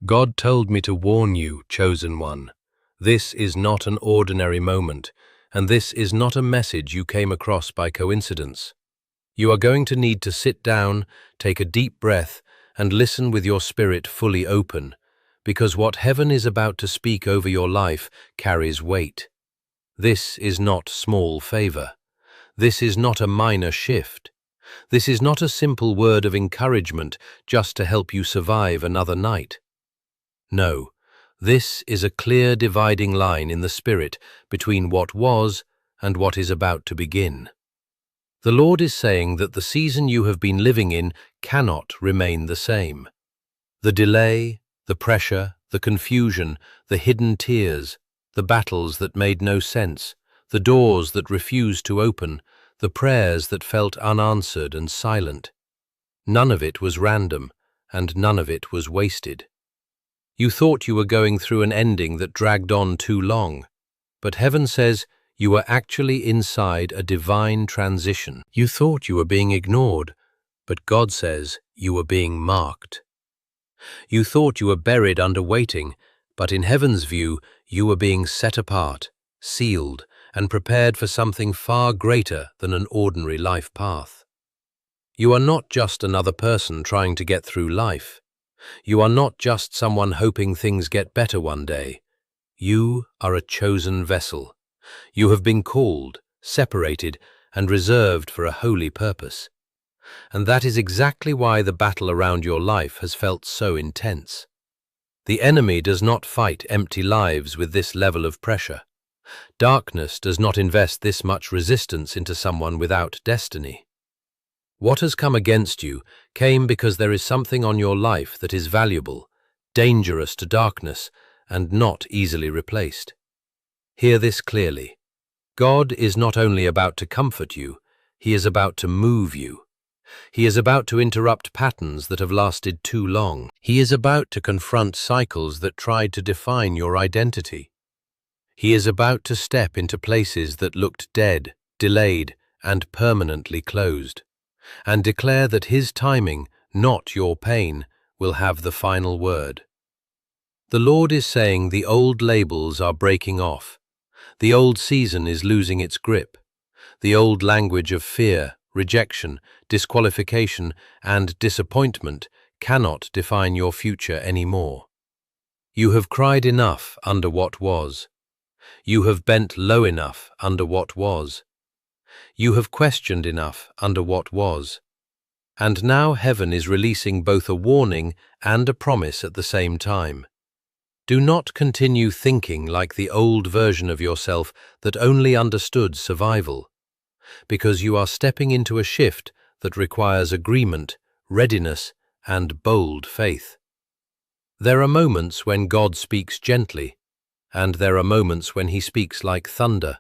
God told me to warn you, chosen one. This is not an ordinary moment, and this is not a message you came across by coincidence. You are going to need to sit down, take a deep breath, and listen with your spirit fully open, because what heaven is about to speak over your life carries weight. This is not small favor. This is not a minor shift. This is not a simple word of encouragement just to help you survive another night. No, this is a clear dividing line in the spirit between what was and what is about to begin. The Lord is saying that the season you have been living in cannot remain the same. The delay, the pressure, the confusion, the hidden tears, the battles that made no sense, the doors that refused to open, the prayers that felt unanswered and silent. None of it was random, and none of it was wasted. You thought you were going through an ending that dragged on too long, but heaven says you were actually inside a divine transition. You thought you were being ignored, but God says you were being marked. You thought you were buried under waiting, but in heaven's view, you were being set apart, sealed, and prepared for something far greater than an ordinary life path. You are not just another person trying to get through life. You are not just someone hoping things get better one day. You are a chosen vessel. You have been called, separated, and reserved for a holy purpose. And that is exactly why the battle around your life has felt so intense. The enemy does not fight empty lives with this level of pressure. Darkness does not invest this much resistance into someone without destiny. What has come against you came because there is something on your life that is valuable, dangerous to darkness, and not easily replaced. Hear this clearly. God is not only about to comfort you, He is about to move you. He is about to interrupt patterns that have lasted too long. He is about to confront cycles that tried to define your identity. He is about to step into places that looked dead, delayed, and permanently closed, and declare that His timing, not your pain, will have the final word. The Lord is saying the old labels are breaking off. The old season is losing its grip. The old language of fear, rejection, disqualification, and disappointment cannot define your future anymore. You have cried enough under what was. You have bent low enough under what was. You have questioned enough under what was. And now heaven is releasing both a warning and a promise at the same time. Do not continue thinking like the old version of yourself that only understood survival, because you are stepping into a shift that requires agreement, readiness, and bold faith. There are moments when God speaks gently, and there are moments when He speaks like thunder,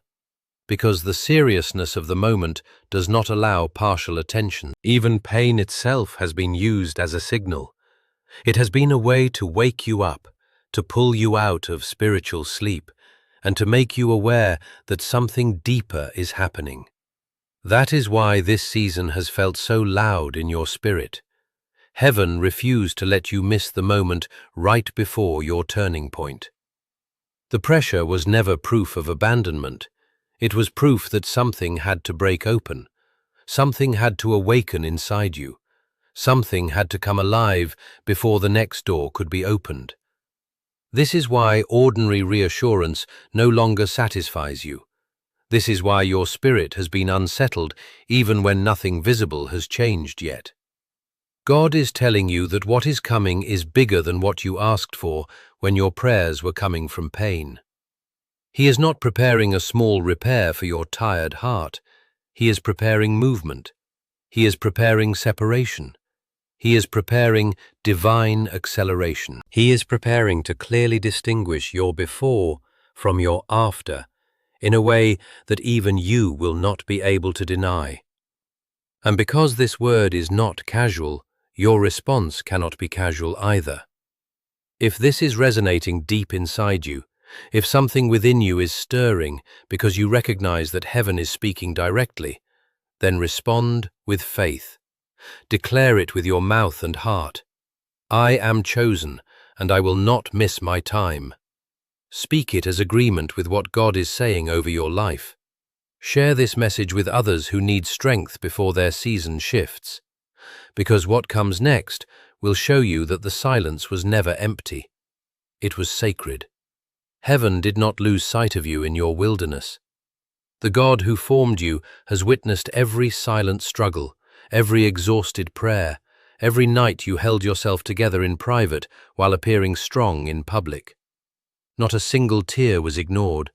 because the seriousness of the moment does not allow partial attention. Even pain itself has been used as a signal. It has been a way to wake you up, to pull you out of spiritual sleep, and to make you aware that something deeper is happening. That is why this season has felt so loud in your spirit. Heaven refused to let you miss the moment right before your turning point. The pressure was never proof of abandonment. It was proof that something had to break open. Something had to awaken inside you. Something had to come alive before the next door could be opened. This is why ordinary reassurance no longer satisfies you. This is why your spirit has been unsettled even when nothing visible has changed yet. God is telling you that what is coming is bigger than what you asked for when your prayers were coming from pain. He is not preparing a small repair for your tired heart. He is preparing movement. He is preparing separation. He is preparing divine acceleration. He is preparing to clearly distinguish your before from your after in a way that even you will not be able to deny. And because this word is not casual, your response cannot be casual either. If this is resonating deep inside you, if something within you is stirring because you recognize that heaven is speaking directly, then respond with faith. Declare it with your mouth and heart. I am chosen, and I will not miss my time. Speak it as agreement with what God is saying over your life. Share this message with others who need strength before their season shifts, because what comes next will show you that the silence was never empty. It was sacred. Heaven did not lose sight of you in your wilderness. The God who formed you has witnessed every silent struggle, every exhausted prayer, every night you held yourself together in private while appearing strong in public. Not a single tear was ignored.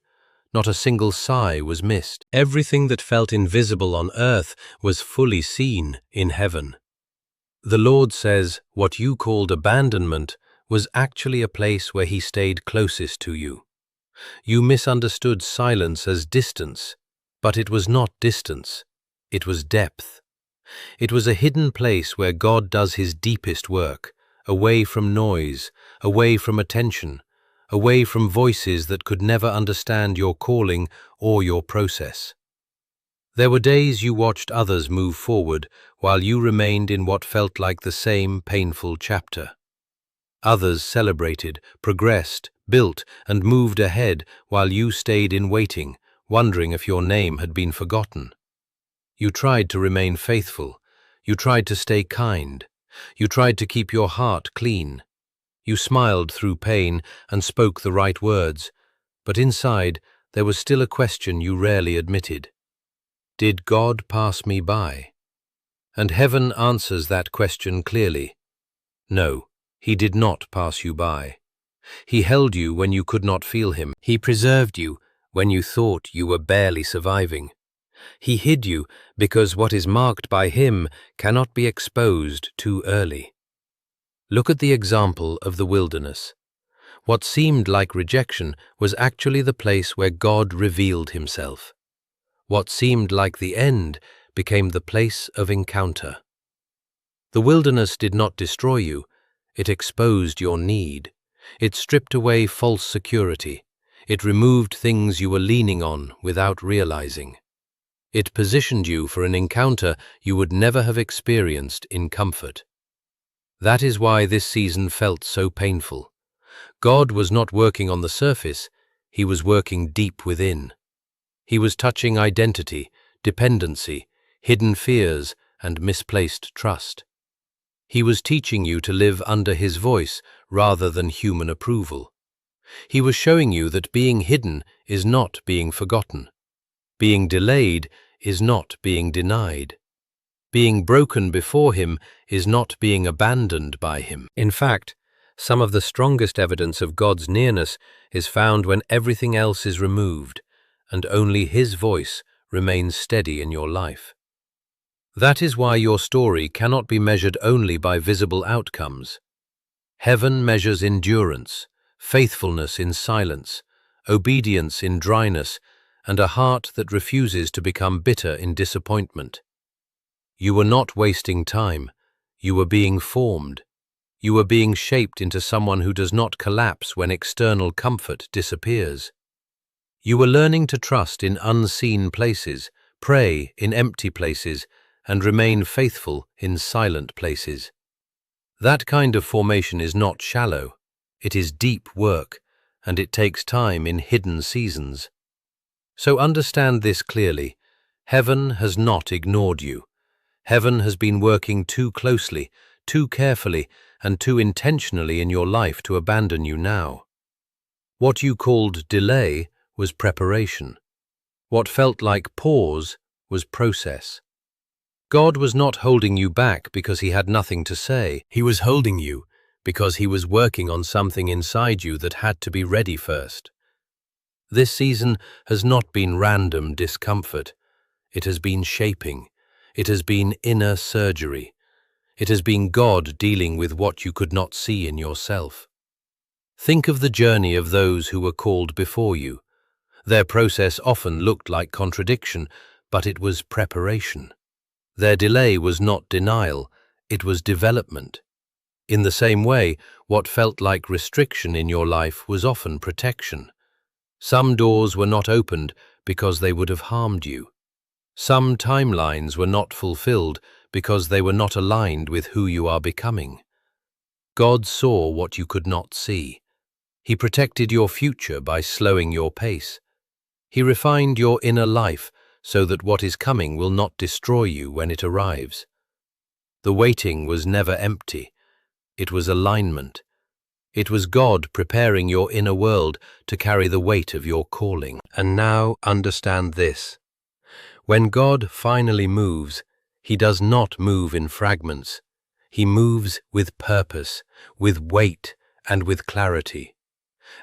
Not a single sigh was missed. Everything that felt invisible on earth was fully seen in heaven. The Lord says what you called abandonment was actually a place where He stayed closest to you. You misunderstood silence as distance, but it was not distance. It was depth. It was a hidden place where God does His deepest work, away from noise, away from attention, away from voices that could never understand your calling or your process. There were days you watched others move forward while you remained in what felt like the same painful chapter. Others celebrated, progressed, built, and moved ahead while you stayed in waiting, wondering if your name had been forgotten. You tried to remain faithful. You tried to stay kind. You tried to keep your heart clean. You smiled through pain and spoke the right words, but inside there was still a question you rarely admitted. Did God pass me by? And heaven answers that question clearly. No, He did not pass you by. He held you when you could not feel Him. He preserved you when you thought you were barely surviving. He hid you because what is marked by Him cannot be exposed too early. Look at the example of the wilderness. What seemed like rejection was actually the place where God revealed Himself. What seemed like the end became the place of encounter. The wilderness did not destroy you. It exposed your need. It stripped away false security. It removed things you were leaning on without realizing. It positioned you for an encounter you would never have experienced in comfort. That is why this season felt so painful. God was not working on the surface, He was working deep within. He was touching identity, dependency, hidden fears, and misplaced trust. He was teaching you to live under His voice rather than human approval. He was showing you that being hidden is not being forgotten. Being delayed is not being denied. Being broken before Him is not being abandoned by Him. In fact, some of the strongest evidence of God's nearness is found when everything else is removed, and only His voice remains steady in your life. That is why your story cannot be measured only by visible outcomes. Heaven measures endurance, faithfulness in silence, obedience in dryness, and a heart that refuses to become bitter in disappointment. You were not wasting time. You were being formed. You were being shaped into someone who does not collapse when external comfort disappears. You were learning to trust in unseen places, pray in empty places, and remain faithful in silent places. That kind of formation is not shallow. It is deep work, and it takes time in hidden seasons. So understand this clearly. Heaven has not ignored you. Heaven has been working too closely, too carefully, and too intentionally in your life to abandon you now. What you called delay was preparation. What felt like pause was process. God was not holding you back because He had nothing to say. He was holding you because He was working on something inside you that had to be ready first. This season has not been random discomfort. It has been shaping. It has been inner surgery. It has been God dealing with what you could not see in yourself. Think of the journey of those who were called before you. Their process often looked like contradiction, but it was preparation. Their delay was not denial, it was development. In the same way, what felt like restriction in your life was often protection. Some doors were not opened because they would have harmed you. Some timelines were not fulfilled because they were not aligned with who you are becoming. God saw what you could not see. He protected your future by slowing your pace. He refined your inner life so that what is coming will not destroy you when it arrives. The waiting was never empty. It was alignment. It was God preparing your inner world to carry the weight of your calling. And now understand this. When God finally moves, He does not move in fragments. He moves with purpose, with weight, and with clarity.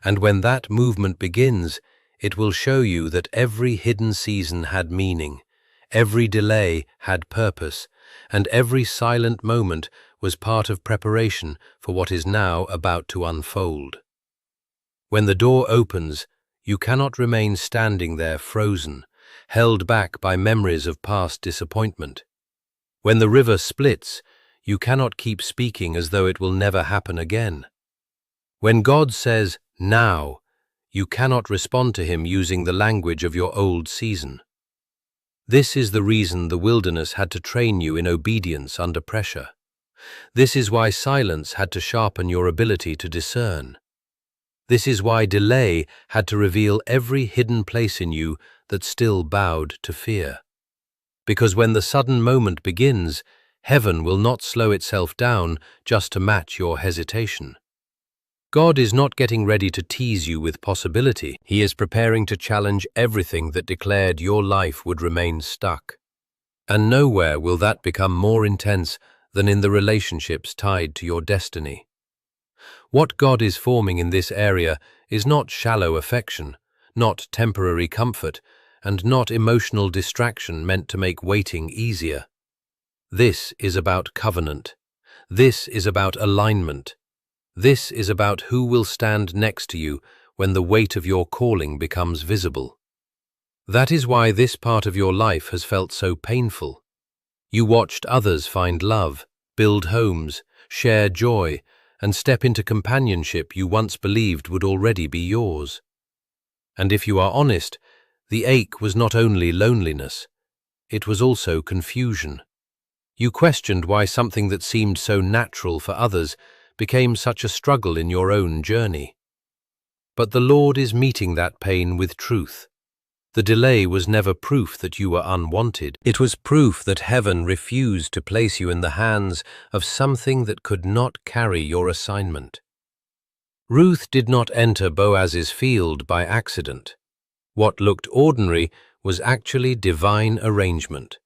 And when that movement begins, it will show you that every hidden season had meaning, every delay had purpose, and every silent moment was part of preparation for what is now about to unfold. When the door opens, you cannot remain standing there frozen, held back by memories of past disappointment. When the river splits, you cannot keep speaking as though it will never happen again. When God says, "Now," you cannot respond to Him using the language of your old season. This is the reason the wilderness had to train you in obedience under pressure. This is why silence had to sharpen your ability to discern. This is why delay had to reveal every hidden place in you that still bowed to fear. Because when the sudden moment begins, heaven will not slow itself down just to match your hesitation. God is not getting ready to tease you with possibility. He is preparing to challenge everything that declared your life would remain stuck. And nowhere will that become more intense than in the relationships tied to your destiny. What God is forming in this area is not shallow affection, not temporary comfort, and not emotional distraction meant to make waiting easier. This is about covenant. This is about alignment. This is about who will stand next to you when the weight of your calling becomes visible. That is why this part of your life has felt so painful. You watched others find love, build homes, share joy, and step into companionship you once believed would already be yours. And if you are honest, the ache was not only loneliness, it was also confusion. You questioned why something that seemed so natural for others became such a struggle in your own journey. But the Lord is meeting that pain with truth. The delay was never proof that you were unwanted. It was proof that heaven refused to place you in the hands of something that could not carry your assignment. Ruth did not enter Boaz's field by accident. What looked ordinary was actually divine arrangement.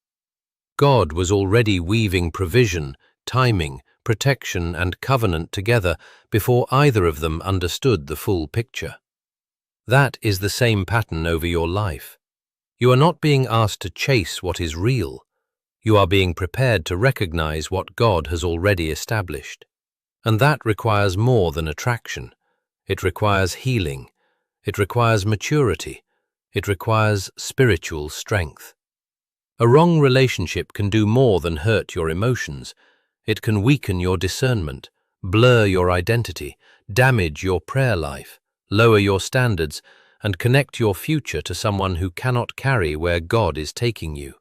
God was already weaving provision, timing, protection, and covenant together before either of them understood the full picture. That is the same pattern over your life. You are not being asked to chase what is real. You are being prepared to recognize what God has already established. And that requires more than attraction. It requires healing. It requires maturity. It requires spiritual strength. A wrong relationship can do more than hurt your emotions. It can weaken your discernment, blur your identity, damage your prayer life, lower your standards, and connect your future to someone who cannot carry where God is taking you.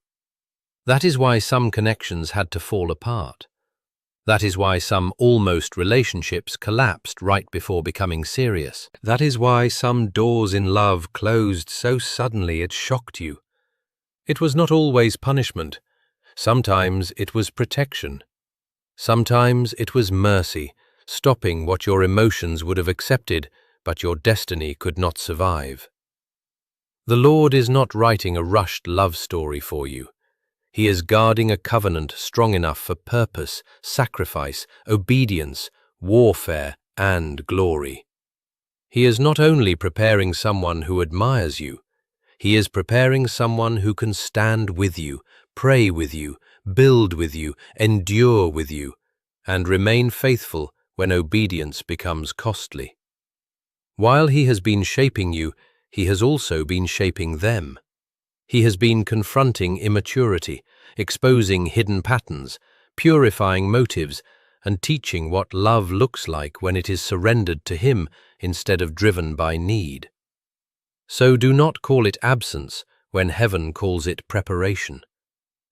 That is why some connections had to fall apart. That is why some almost relationships collapsed right before becoming serious. That is why some doors in love closed so suddenly it shocked you. It was not always punishment. Sometimes it was protection. Sometimes it was mercy, stopping what your emotions would have accepted, but your destiny could not survive. The Lord is not writing a rushed love story for you. He is guarding a covenant strong enough for purpose, sacrifice, obedience, warfare, and glory. He is not only preparing someone who admires you, He is preparing someone who can stand with you, pray with you, build with you, endure with you, and remain faithful when obedience becomes costly. While He has been shaping you, He has also been shaping them. He has been confronting immaturity, exposing hidden patterns, purifying motives, and teaching what love looks like when it is surrendered to Him instead of driven by need. So do not call it absence when heaven calls it preparation.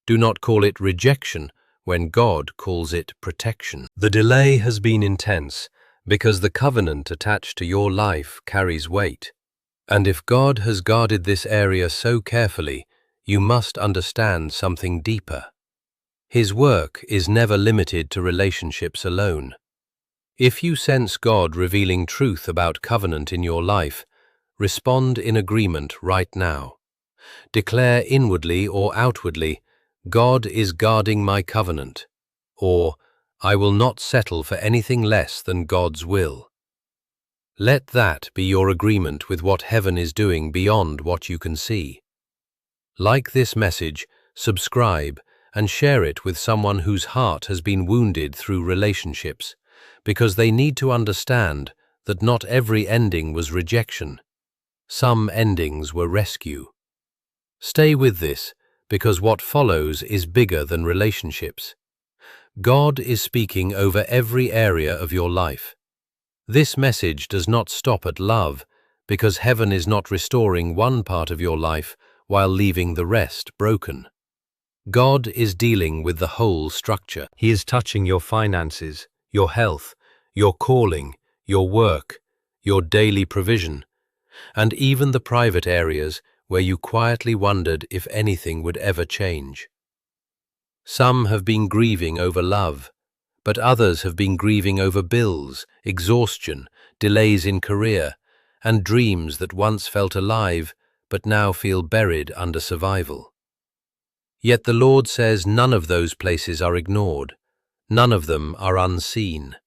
Do not call it rejection when God calls it protection. The delay has been intense because the covenant attached to your life carries weight. And if God has guarded this area so carefully, you must understand something deeper. His work is never limited to relationships alone. If you sense God revealing truth about covenant in your life, respond in agreement right now. Declare inwardly or outwardly, God is guarding my covenant, or I will not settle for anything less than God's will. Let that be your agreement with what heaven is doing beyond what you can see. Like this message, subscribe and share it with someone whose heart has been wounded through relationships, because they need to understand that not every ending was rejection. Some endings were rescue. Stay with this, because what follows is bigger than relationships. God is speaking over every area of your life. This message does not stop at love, because heaven is not restoring one part of your life while leaving the rest broken. God is dealing with the whole structure. He is touching your finances, your health, your calling, your work, your daily provision, and even the private areas where you quietly wondered if anything would ever change. Some have been grieving over love, but others have been grieving over bills, exhaustion, delays in career, and dreams that once felt alive but now feel buried under survival. Yet the Lord says none of those places are ignored. None of them are unseen.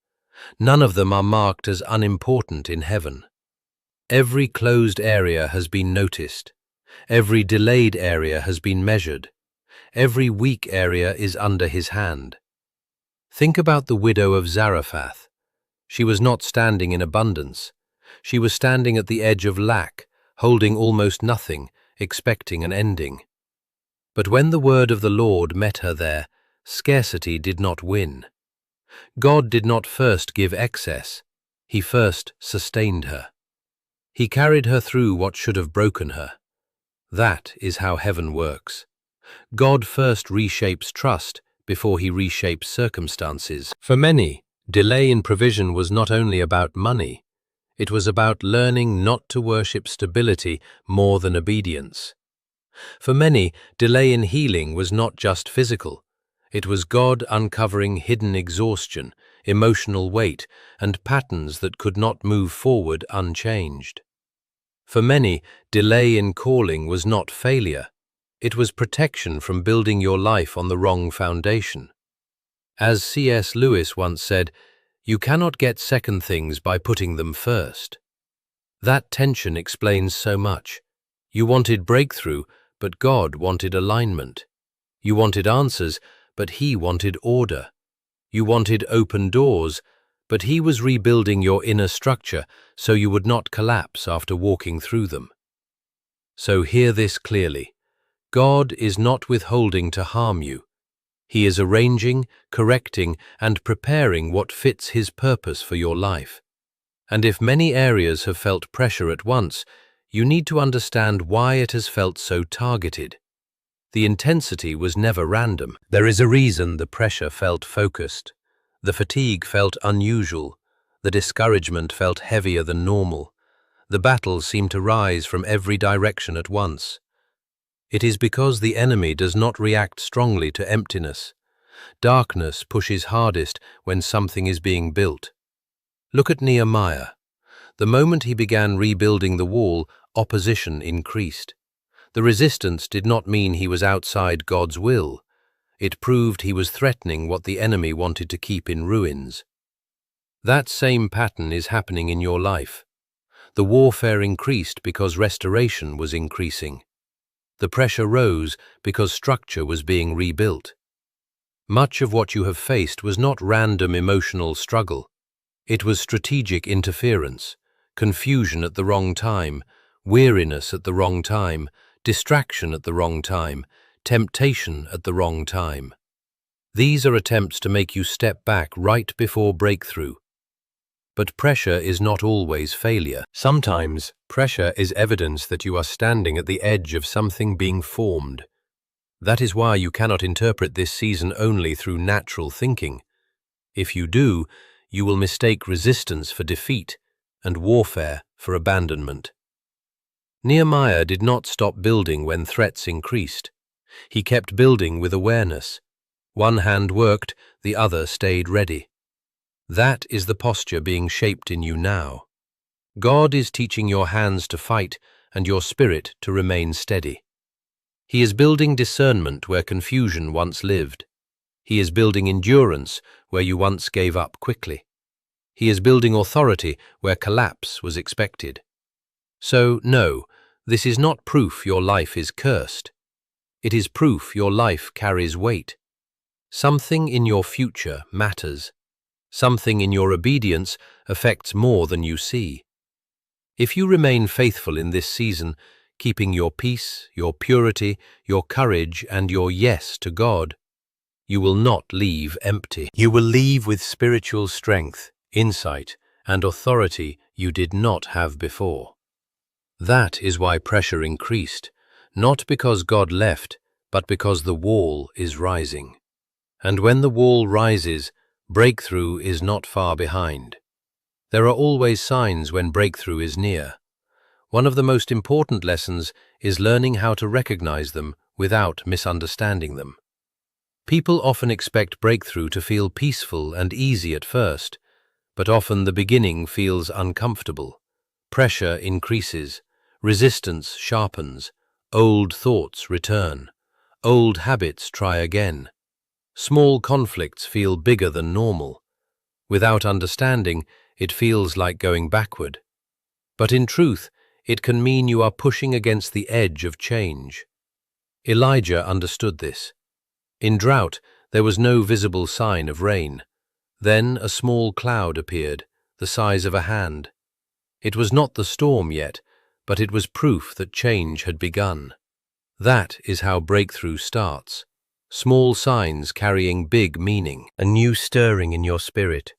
None of them are marked as unimportant in heaven. Every closed area has been noticed. Every delayed area has been measured. Every weak area is under his hand. Think about the widow of Zarephath. She was not standing in abundance. She was standing at the edge of lack, holding almost nothing, expecting an ending. But when the word of the Lord met her there, scarcity did not win. God did not first give excess. He first sustained her. He carried her through what should have broken her. That is how heaven works. God first reshapes trust before he reshapes circumstances. For many, delay in provision was not only about money. It was about learning not to worship stability more than obedience. For many, delay in healing was not just physical. It was God uncovering hidden exhaustion, emotional weight, and patterns that could not move forward unchanged. For many, delay in calling was not failure. It was protection from building your life on the wrong foundation. As C.S. Lewis once said, "You cannot get second things by putting them first." That tension explains so much. You wanted breakthrough, but God wanted alignment. You wanted answers, but he wanted order. You wanted open doors, but he was rebuilding your inner structure so you would not collapse after walking through them. So hear this clearly. God is not withholding to harm you. He is arranging, correcting, and preparing what fits his purpose for your life. And if many areas have felt pressure at once, you need to understand why it has felt so targeted. The intensity was never random. There is a reason the pressure felt focused. The fatigue felt unusual. The discouragement felt heavier than normal. The battles seemed to rise from every direction at once. It is because the enemy does not react strongly to emptiness. Darkness pushes hardest when something is being built. Look at Nehemiah. The moment he began rebuilding the wall, opposition increased. The resistance did not mean he was outside God's will. It proved he was threatening what the enemy wanted to keep in ruins. That same pattern is happening in your life. The warfare increased because restoration was increasing. The pressure rose because structure was being rebuilt. Much of what you have faced was not random emotional struggle. It was strategic interference, confusion at the wrong time, weariness at the wrong time, distraction at the wrong time, temptation at the wrong time. These are attempts to make you step back right before breakthrough. But pressure is not always failure. Sometimes, pressure is evidence that you are standing at the edge of something being formed. That is why you cannot interpret this season only through natural thinking. If you do, you will mistake resistance for defeat and warfare for abandonment. Nehemiah did not stop building when threats increased. He kept building with awareness. One hand worked, the other stayed ready. That is the posture being shaped in you now. God is teaching your hands to fight and your spirit to remain steady. He is building discernment where confusion once lived. He is building endurance where you once gave up quickly. He is building authority where collapse was expected. So, no, this is not proof your life is cursed. It is proof your life carries weight. Something in your future matters. Something in your obedience affects more than you see. If you remain faithful in this season, keeping your peace, your purity, your courage, and your yes to God, you will not leave empty. You will leave with spiritual strength, insight, and authority you did not have before. That is why pressure increased, not because God left, but because the wall is rising. And when the wall rises, breakthrough is not far behind. There are always signs when breakthrough is near. One of the most important lessons is learning how to recognize them without misunderstanding them. People often expect breakthrough to feel peaceful and easy at first, but often the beginning feels uncomfortable. Pressure increases, resistance sharpens, old thoughts return, old habits try again. Small conflicts feel bigger than normal. Without understanding, it feels like going backward. But in truth, it can mean you are pushing against the edge of change. Elijah understood this. In drought, there was no visible sign of rain. Then a small cloud appeared, the size of a hand. It was not the storm yet, but it was proof that change had begun. That is how breakthrough starts. Small signs carrying big meaning. A new stirring in your spirit,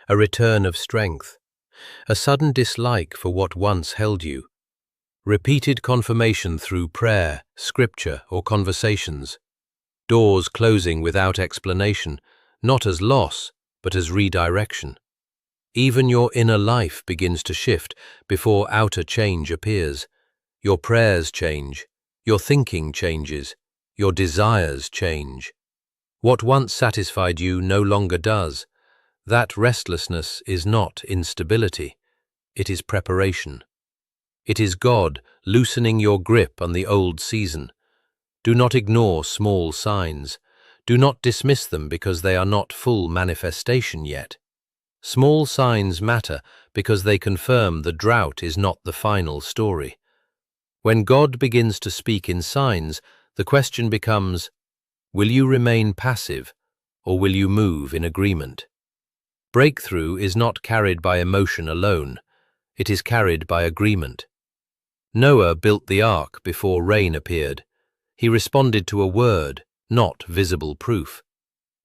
a return of strength, a sudden dislike for what once held you, repeated confirmation through prayer, scripture, or conversations, doors closing without explanation, not as loss, but as redirection. Even your inner life begins to shift before outer change appears. Your prayers change, your thinking changes, your desires change. What once satisfied you no longer does. That restlessness is not instability, it is preparation. It is God loosening your grip on the old season. Do not ignore small signs. Do not dismiss them because they are not full manifestation yet. Small signs matter because they confirm the drought is not the final story. When God begins to speak in signs, the question becomes, will you remain passive or will you move in agreement? Breakthrough is not carried by emotion alone. It is carried by agreement. Noah built the ark before rain appeared. He responded to a word, not visible proof.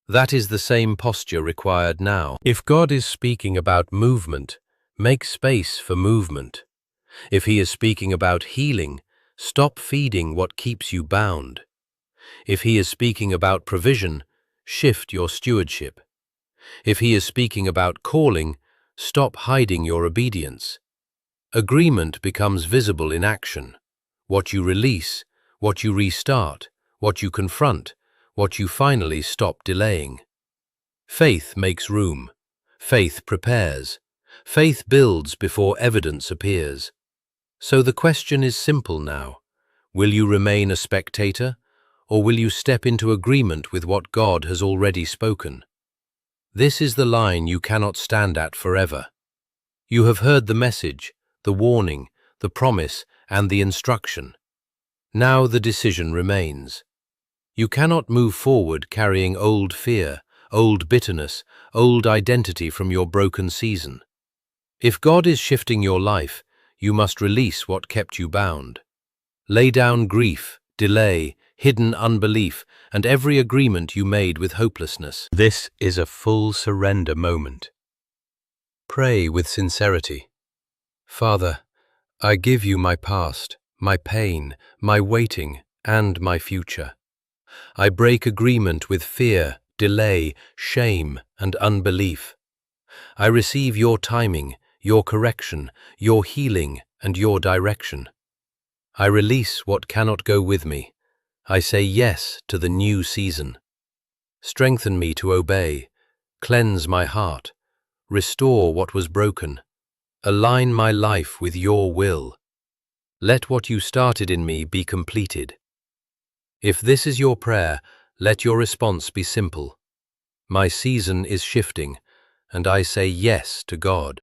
That is the same posture required now. If God is speaking about movement, make space for movement. If He is speaking about healing, stop feeding what keeps you bound. If He is speaking about provision, shift your stewardship. If He is speaking about calling, stop hiding your obedience. Agreement becomes visible in action. What you release, what you restart, what you confront, what you finally stop delaying. Faith makes room. Faith prepares. Faith builds before evidence appears. So the question is simple now. Will you remain a spectator, or will you step into agreement with what God has already spoken? This is the line you cannot stand at forever. You have heard the message, the warning, the promise, and the instruction. Now the decision remains. You cannot move forward carrying old fear, old bitterness, old identity from your broken season. If God is shifting your life, you must release what kept you bound. Lay down grief, delay, hidden unbelief, and every agreement you made with hopelessness. This is a full surrender moment. Pray with sincerity. Father, I give you my past, my pain, my waiting, and my future. I break agreement with fear, delay, shame, and unbelief. I receive your timing, your correction, your healing, and your direction. I release what cannot go with me. I say yes to the new season. Strengthen me to obey. Cleanse my heart. Restore what was broken. Align my life with your will. Let what you started in me be completed. If this is your prayer, let your response be simple. My season is shifting, and I say yes to God.